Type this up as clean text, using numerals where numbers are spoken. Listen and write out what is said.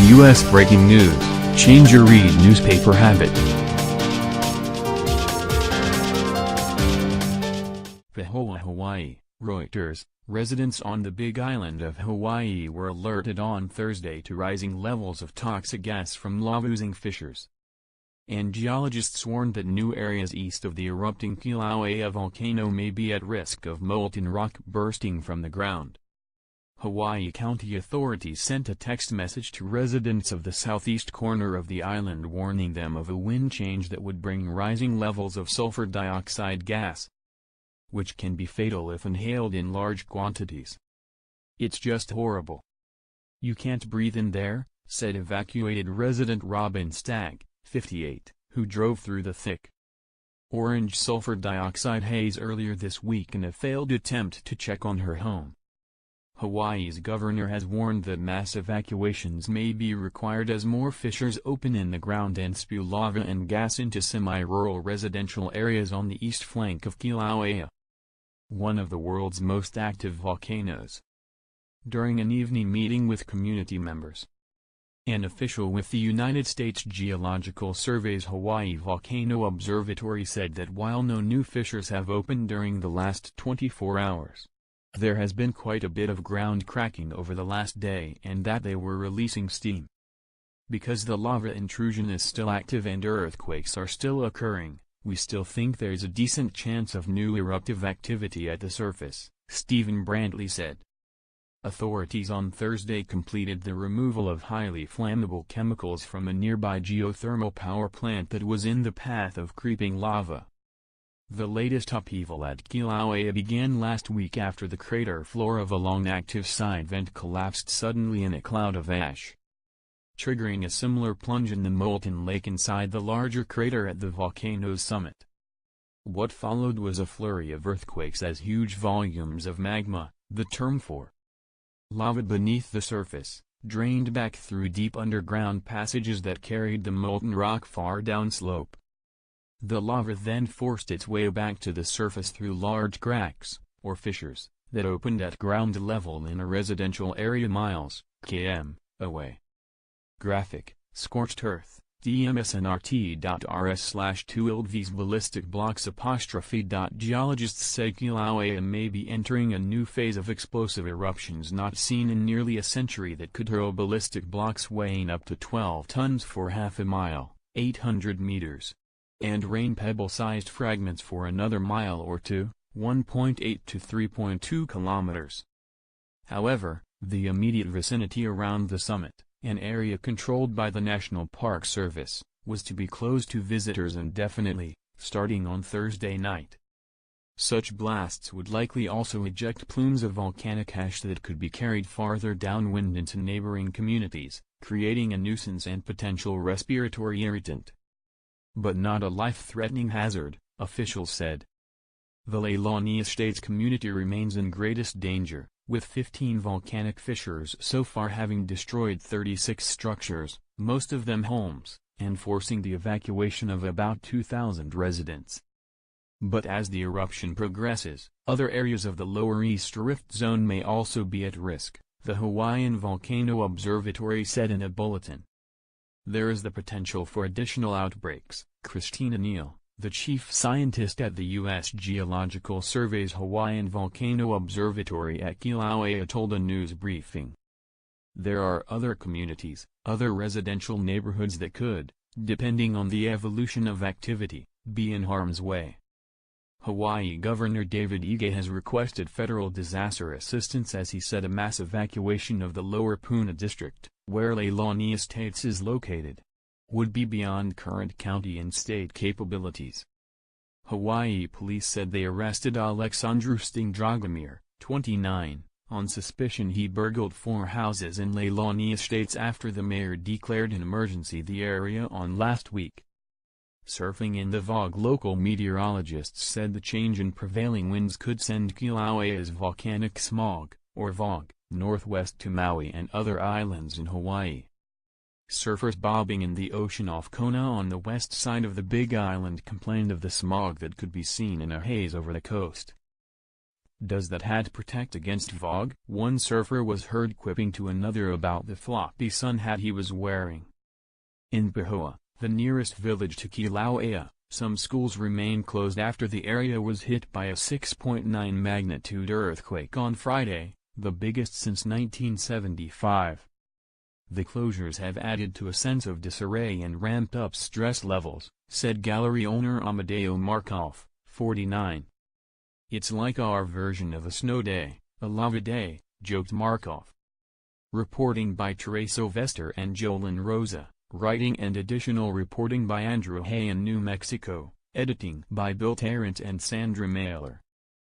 U.S. breaking news, change your read newspaper habit. Pahoa, Hawaii, Reuters. Residents on the Big Island of Hawaii were alerted on Thursday to rising levels of toxic gas from lava-oozing fissures. And geologists warned that new areas east of the erupting Kilauea volcano may be at risk of molten rock bursting from the ground. Hawaii County authorities sent a text message to residents of the southeast corner of the island warning them of a wind change that would bring rising levels of sulfur dioxide gas, which can be fatal if inhaled in large quantities. "It's just horrible. You can't breathe in there," said evacuated resident Robynn Stagg, 58, who drove through the thick orange sulfur dioxide haze earlier this week in a failed attempt to check on her home. Hawaii's governor has warned that mass evacuations may be required as more fissures open in the ground and spew lava and gas into semi-rural residential areas on the east flank of Kilauea, one of the world's most active volcanoes. During an evening meeting with community members, an official with the United States Geological Survey's Hawaii Volcano Observatory said that while no new fissures have opened during the last 24 hours, there has been quite a bit of ground cracking over the last day and that they were releasing steam. Because the lava intrusion is still active and earthquakes are still occurring, we still think there's a decent chance of new eruptive activity at the surface, Stephen Brantley said. Authorities on Thursday completed the removal of highly flammable chemicals from a nearby geothermal power plant that was in the path of creeping lava. The latest upheaval at Kilauea began last week after the crater floor of a long-active side vent collapsed suddenly in a cloud of ash, triggering a similar plunge in the molten lake inside the larger crater at the volcano's summit. What followed was a flurry of earthquakes as huge volumes of magma, the term for lava beneath the surface, drained back through deep underground passages that carried the molten rock far downslope. The lava then forced its way back to the surface through large cracks, or fissures, that opened at ground level in a residential area miles, km, away. Graphic, Scorched Earth, dmsnrt.rs/2ildvs ballistic blocks '. Geologists say Kilauea may be entering a new phase of explosive eruptions not seen in nearly a century that could hurl ballistic blocks weighing up to 12 tons for half a mile, 800 meters. And rain pebble-sized fragments for another mile or two, 1.8 to 3.2 kilometers. However, the immediate vicinity around the summit, an area controlled by the National Park Service, was to be closed to visitors indefinitely, starting on Thursday night. Such blasts would likely also eject plumes of volcanic ash that could be carried farther downwind into neighboring communities, creating a nuisance and potential respiratory irritant. But not a life-threatening hazard, officials said. The Leilani Estates community remains in greatest danger, with 15 volcanic fissures so far having destroyed 36 structures, most of them homes, and forcing the evacuation of about 2,000 residents. But as the eruption progresses, other areas of the Lower East Rift Zone may also be at risk, the Hawaiian Volcano Observatory said in a bulletin. There is the potential for additional outbreaks, Christina Neal, the chief scientist at the U.S. Geological Survey's Hawaiian Volcano Observatory at Kilauea told a news briefing. There are other communities, other residential neighborhoods that could, depending on the evolution of activity, be in harm's way. Hawaii Governor David Ige has requested federal disaster assistance as he said a mass evacuation of the Lower Puna District, where Leilani Estates is located, would be beyond current county and state capabilities. Hawaii police said they arrested Alexandru Sting Dragomir, 29, on suspicion he burgled 4 houses in Leilani Estates after the mayor declared an emergency the area on last week. Surfing in the VOG, local meteorologists said the change in prevailing winds could send Kilauea's volcanic smog, or VOG, northwest to Maui and other islands in Hawaii. Surfers bobbing in the ocean off Kona on the west side of the Big Island complained of the smog that could be seen in a haze over the coast. Does that hat protect against fog? One surfer was heard quipping to another about the floppy sun hat he was wearing. In Pahoa, the nearest village to Kilauea, some schools remain closed after the area was hit by a 6.9 magnitude earthquake on Friday, the biggest since 1975. The closures have added to a sense of disarray and ramped up stress levels, said gallery owner Amadeo Markov, 49. "It's like our version of a snow day, a lava day," joked Markov. Reporting by Trey Sylvester and Jolyn Rosa, writing and additional reporting by Andrew Hay in New Mexico, editing by Bill Tarrant and Sandra Mailer.